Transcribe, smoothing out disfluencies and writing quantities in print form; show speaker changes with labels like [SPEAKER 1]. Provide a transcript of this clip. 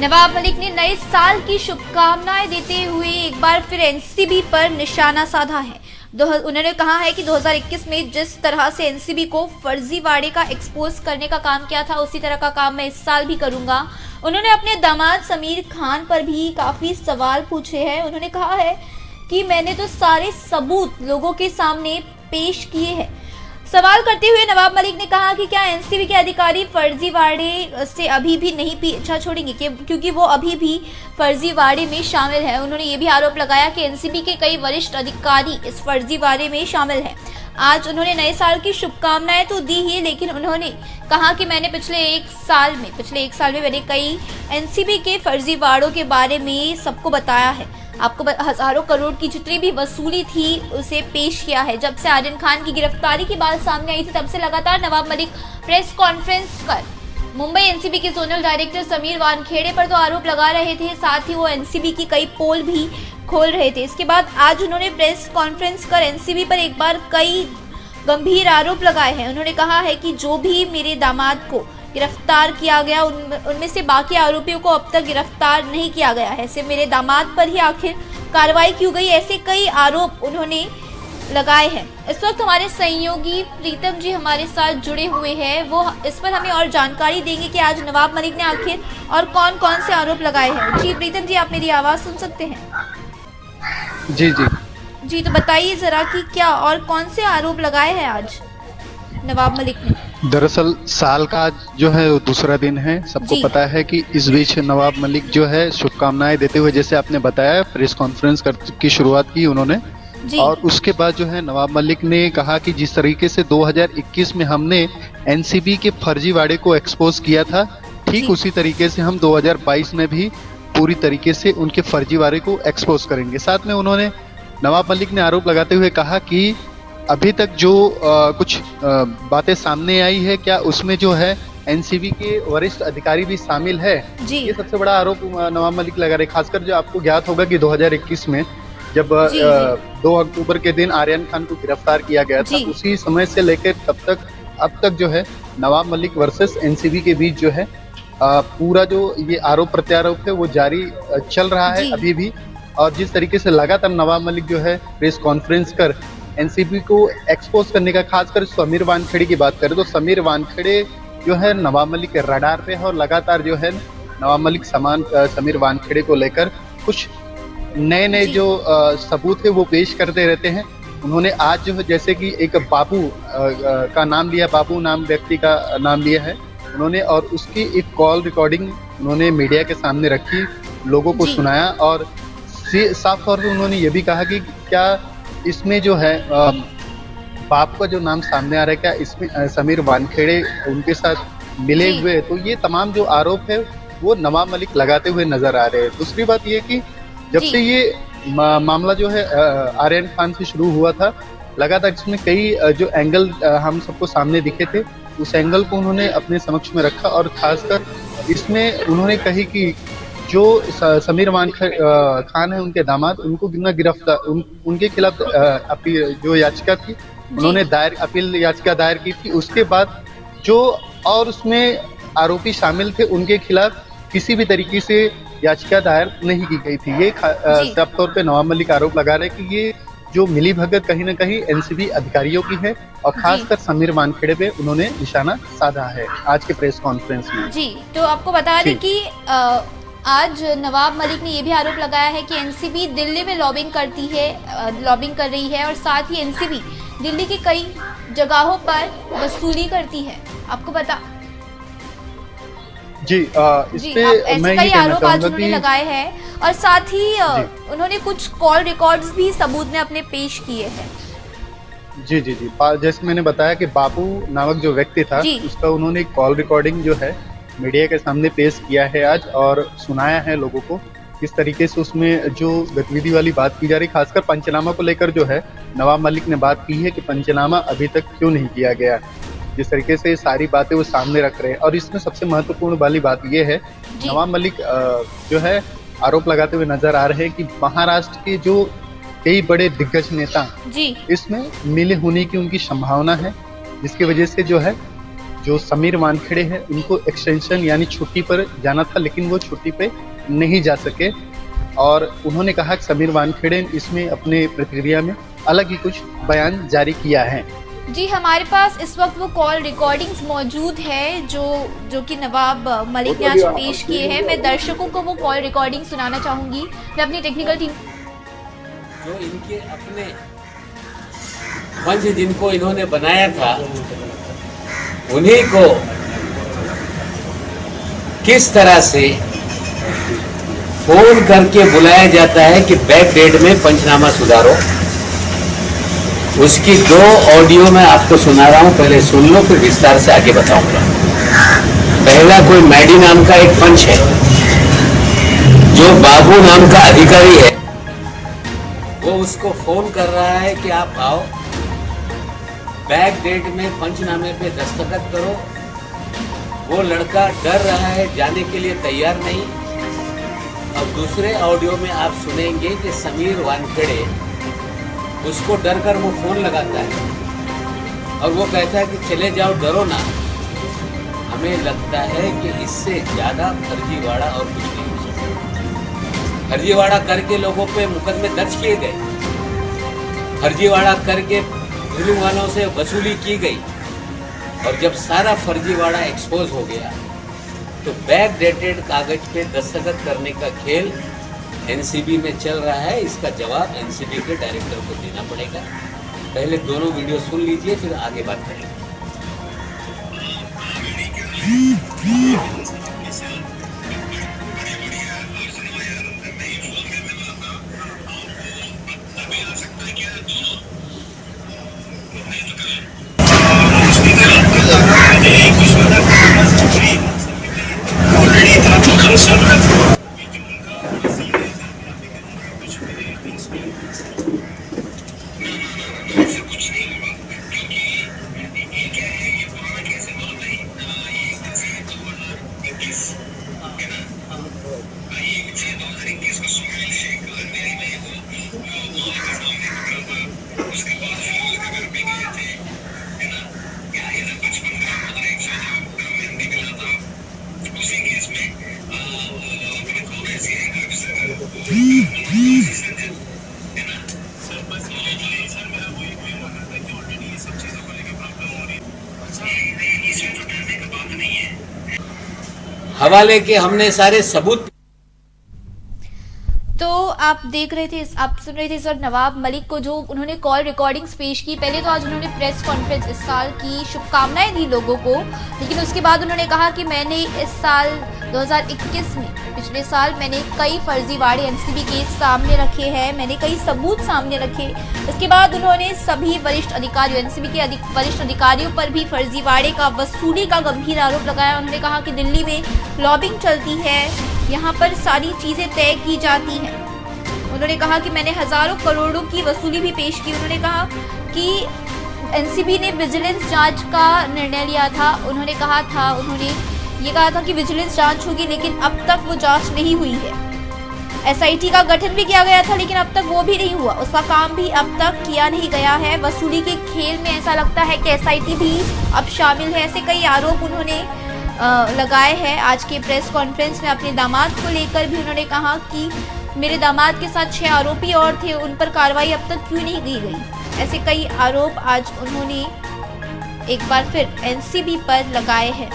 [SPEAKER 1] नवाब मलिक ने नए साल की शुभकामनाएं देते हुए एक बार फिर एनसीबी पर निशाना साधा है। उन्होंने कहा है कि 2021 में जिस तरह से एनसीबी को फर्जीवाड़े का एक्सपोज करने का काम किया था, उसी तरह का काम मैं इस साल भी करूंगा। उन्होंने अपने दामाद समीर खान पर भी काफी सवाल पूछे हैं। उन्होंने कहा है कि मैंने तो सारे सबूत लोगों के सामने पेश किए हैं। सवाल करते हुए नवाब मलिक ने कहा कि क्या एनसीबी के अधिकारी फर्जीवाड़े से अभी भी नहीं पीछा छोड़ेंगे, क्योंकि वो अभी भी फर्जीवाड़े में शामिल है। उन्होंने ये भी आरोप लगाया कि एनसीबी के कई वरिष्ठ अधिकारी इस फर्जीवाड़े में शामिल हैं। आज उन्होंने नए साल की शुभकामनाएं तो दी ही, लेकिन उन्होंने कहा कि मैंने पिछले एक साल में मैंने कई एनसीबी के फर्जीवाड़ों के बारे में सबको बताया है। आपको हजारों करोड़ की जितनी भी वसूली थी उसे पेश किया है। जब से आर्यन खान की गिरफ्तारी की बात सामने आई थी, तब से लगातार नवाब मलिक प्रेस कॉन्फ्रेंस कर मुंबई एनसीबी के जोनल डायरेक्टर समीर वानखेड़े पर तो आरोप लगा रहे थे, साथ ही वो एनसीबी की कई पोल भी खोल रहे थे। इसके बाद आज उन्होंने प्रेस कॉन्फ्रेंस कर एनसीबी पर एक बार कई गंभीर आरोप लगाए हैं। उन्होंने कहा है कि जो भी मेरे दामाद को गिरफ्तार किया गया, उनमें से बाकी आरोपियों को अब तक गिरफ्तार नहीं किया गया है। ऐसे मेरे दामाद पर ही आखिर कार्रवाई क्यों गई, ऐसे कई आरोप उन्होंने लगाए हैं। इस वक्त हमारे सहयोगी प्रीतम जी हमारे साथ जुड़े हुए हैं, वो इस पर हमें और जानकारी देंगे कि आज नवाब मलिक ने आखिर और कौन कौन से आरोप लगाए हैं। जी प्रीतम जी, आप मेरी आवाज़ सुन सकते हैं? जी, तो बताइए जरा कि क्या और कौन से आरोप लगाए हैं आज नवाब मलिक ने।
[SPEAKER 2] दरअसल साल का आज जो है दूसरा दिन है। सबको पता है कि इस बीच नवाब मलिक जो है शुभकामनाएं देते हुए, जैसे आपने बताया, प्रेस कॉन्फ्रेंस की शुरुआत की उन्होंने। और उसके बाद जो है नवाब मलिक ने कहा कि जिस तरीके से 2021 में हमने एनसीबी के फर्जीवाड़े को एक्सपोज किया था, ठीक उसी तरीके से हम 2022 में भी पूरी तरीके से उनके फर्जीवाड़े को एक्सपोज करेंगे। साथ में उन्होंने नवाब मलिक ने आरोप लगाते हुए कहा कि अभी तक जो कुछ बातें सामने आई है, क्या उसमें जो है एनसीबी के वरिष्ठ अधिकारी भी शामिल है। ये सबसे बड़ा आरोप नवाब मलिक लगा रहे। खासकर जो आपको ज्ञात होगा कि 2021 में जब 2 अक्टूबर के दिन आर्यन खान को गिरफ्तार किया गया था, उसी समय से लेकर अब तक जो है नवाब मलिक वर्सेस एनसीबी के बीच जो है पूरा जो ये आरोप प्रत्यारोप है वो जारी चल रहा है अभी भी। और जिस तरीके से लगातार नवाब मलिक जो है प्रेस कॉन्फ्रेंस कर एनसीबी को एक्सपोज करने का, खासकर समीर वानखेड़े की बात करें तो समीर वानखेड़े जो है नवाब मलिक के रडार पे है और लगातार जो है नवाब मलिक समीर वानखेड़े को लेकर कुछ नए जो सबूत है वो पेश करते रहते हैं। उन्होंने आज जो है जैसे कि एक बाबू का नाम लिया, बाबू नाम व्यक्ति का नाम लिया है उन्होंने, और उसकी एक कॉल रिकॉर्डिंग उन्होंने मीडिया के सामने रखी, लोगों को सुनाया और साफ तौर पे उन्होंने ये भी कहा कि क्या इसमें जो है बाप का जो नाम सामने आ रहा है, क्या इसमें समीर वानखेड़े उनके साथ मिले हुए। तो ये तमाम जो आरोप है वो नवाब मलिक लगाते हुए नजर आ रहे हैं। दूसरी बात ये कि जब से ये मामला जो है आर्यन खान से शुरू हुआ था, लगातार इसमें कई जो एंगल हम सबको सामने दिखे थे, उस एंगल को उन्होंने अपने समक्ष में रखा। और खासकर इसमें उन्होंने कही कि जो समीर खान है उनके दामाद, उनको बिना गिरफ्तार उनके खिलाफ जो याचिका थी उन्होंने अपील याचिका दायर की थी। उसके बाद जो और उसमें आरोपी शामिल थे उनके खिलाफ किसी भी तरीके से याचिका दायर नहीं की गई थी। ये साफ तौर पे नवाब मलिक आरोप लगा रहे हैं कि ये जो मिली भगत कहीं ना कहीं एनसीबी अधिकारियों की है और खासकर समीर वानखेड़े पे उन्होंने निशाना साधा है आज के प्रेस कॉन्फ्रेंस में।
[SPEAKER 1] जी, तो आपको बता दें कि आज नवाब मलिक ने यह भी आरोप लगाया है कि एनसीबी दिल्ली में लॉबिंग कर रही है और साथ ही एनसीबी दिल्ली की कई जगहों पर वसूली करती है। आपको बता
[SPEAKER 2] इस पे
[SPEAKER 1] ऐसे कई आरोप आज उन्होंने लगाए हैं और साथ ही उन्होंने कुछ कॉल रिकॉर्ड्स भी सबूत में अपने पेश किए हैं।
[SPEAKER 2] जी, जैसे मैंने बताया कि बापू नामक जो व्यक्ति था उसका उन्होंने कॉल रिकॉर्डिंग जो है मीडिया के सामने पेश किया है आज और सुनाया है लोगों को किस तरीके से उसमें जो गतिविधि वाली बात की जा रही, खासकर पंचनामा को लेकर जो है नवाब मलिक ने बात की है कि पंचनामा अभी तक क्यों नहीं किया गया। जिस तरीके से सारी बातें वो सामने रख रहे हैं और इसमें सबसे महत्वपूर्ण वाली बात ये है, नवाब मलिक जो है आरोप लगाते हुए नजर आ रहे हैं कि महाराष्ट्र के जो कई बड़े दिग्गज नेता इसमें मिले होने की उनकी संभावना है, जिसकी वजह से जो है जो समीर वानखेड़े हैं उनको एक्सटेंशन यानी छुट्टी पर जाना था, लेकिन वो छुट्टी पे नहीं जा सके। और उन्होंने कहा कि समीर वानखेड़े इसमें अपने प्रतिक्रिया में अलग ही कुछ बयान जारी किया है।
[SPEAKER 1] जी, हमारे पास इस वक्त वो कॉल रिकॉर्डिंग्स मौजूद है जो कि नवाब मलिक ने आज पेश किए हैं। मैं दर्शकों को वो कॉल रिकॉर्डिंग सुनाना चाहूंगी। मैं अपनी टेक्निकल टीम
[SPEAKER 3] जो इनके अपने मंच जिनको इन्होंने बनाया था उन्हीं को किस तरह से फोन करके बुलाया जाता है कि बैक डेट में पंचनामा सुधारो। उसकी 2 ऑडियो मैं आपको सुना रहा हूं, पहले सुन लो फिर विस्तार से आगे बताऊंगा। पहला कोई मैडी नाम का एक पंच है जो बाबू नाम का अधिकारी है, वो उसको फोन कर रहा है कि आप आओ बैक डेट में पंचनामे पे दस्तखत करो। वो लड़का डर रहा है, जाने के लिए तैयार नहीं। अब दूसरे ऑडियो में आप सुनेंगे कि समीर वानखेड़े उसको डर कर वो फोन लगाता है और वो कहता है कि चले जाओ, डरो ना। हमें लगता है कि इससे ज्यादा फर्जीवाड़ा और कुछ नहीं हो सकता। फर्जीवाड़ा करके लोगों पे मुकदमे दर्ज किए गए, फर्जीवाड़ा करके फिल्म वालों से वसूली की गई, और जब सारा फर्जीवाड़ा एक्सपोज हो गया तो बैक डेटेड कागज पे दस्तखत करने का खेल एनसीबी में चल रहा है। इसका जवाब एनसीबी के डायरेक्टर को देना पड़ेगा। पहले दोनों वीडियो सुन लीजिए, फिर आगे बात करेंगे। हवाले के हमने सारे सबूत।
[SPEAKER 1] तो आप देख रहे थे, आप सुन रहे थे सर नवाब मलिक को, जो उन्होंने कॉल रिकॉर्डिंग्स पेश की। पहले तो आज उन्होंने प्रेस कॉन्फ्रेंस इस साल की शुभकामनाएं दी लोगों को, लेकिन उसके बाद उन्होंने कहा कि मैंने इस साल 2021 में, पिछले साल मैंने कई फर्जीवाड़े एनसीबी केस सामने रखे हैं, मैंने कई सबूत सामने रखे। इसके बाद उन्होंने सभी वरिष्ठ अधिकारियों, एनसीबी के वरिष्ठ अधिकारियों पर भी फर्जीवाड़े का, वसूली का गंभीर आरोप लगाया। उन्होंने कहा कि दिल्ली में लॉबिंग चलती है, यहाँ पर सारी चीजें तय की जाती हैं। उन्होंने कहा कि मैंने हजारों करोड़ों की वसूली भी पेश की। उन्होंने कहा कि एनसीबी ने विजिलेंस जांच का निर्णय लिया था। उन्होंने ये कहा था कि विजिलेंस जांच होगी, लेकिन अब तक वो जांच नहीं हुई है। एसआईटी का गठन भी किया गया था, लेकिन अब तक वो भी नहीं हुआ, उसका काम भी अब तक किया नहीं गया है। वसूली के खेल में ऐसा लगता है कि एसआईटी भी अब शामिल है। ऐसे कई आरोप उन्होंने लगाए हैं। आज के प्रेस कॉन्फ्रेंस में अपने दामाद को लेकर भी उन्होंने कहा कि मेरे दामाद के साथ 6 आरोपी और थे, उन पर कार्रवाई अब तक क्यों नहीं की गई। ऐसे कई आरोप आज उन्होंने एक बार फिर एनसीबी पर लगाए हैं।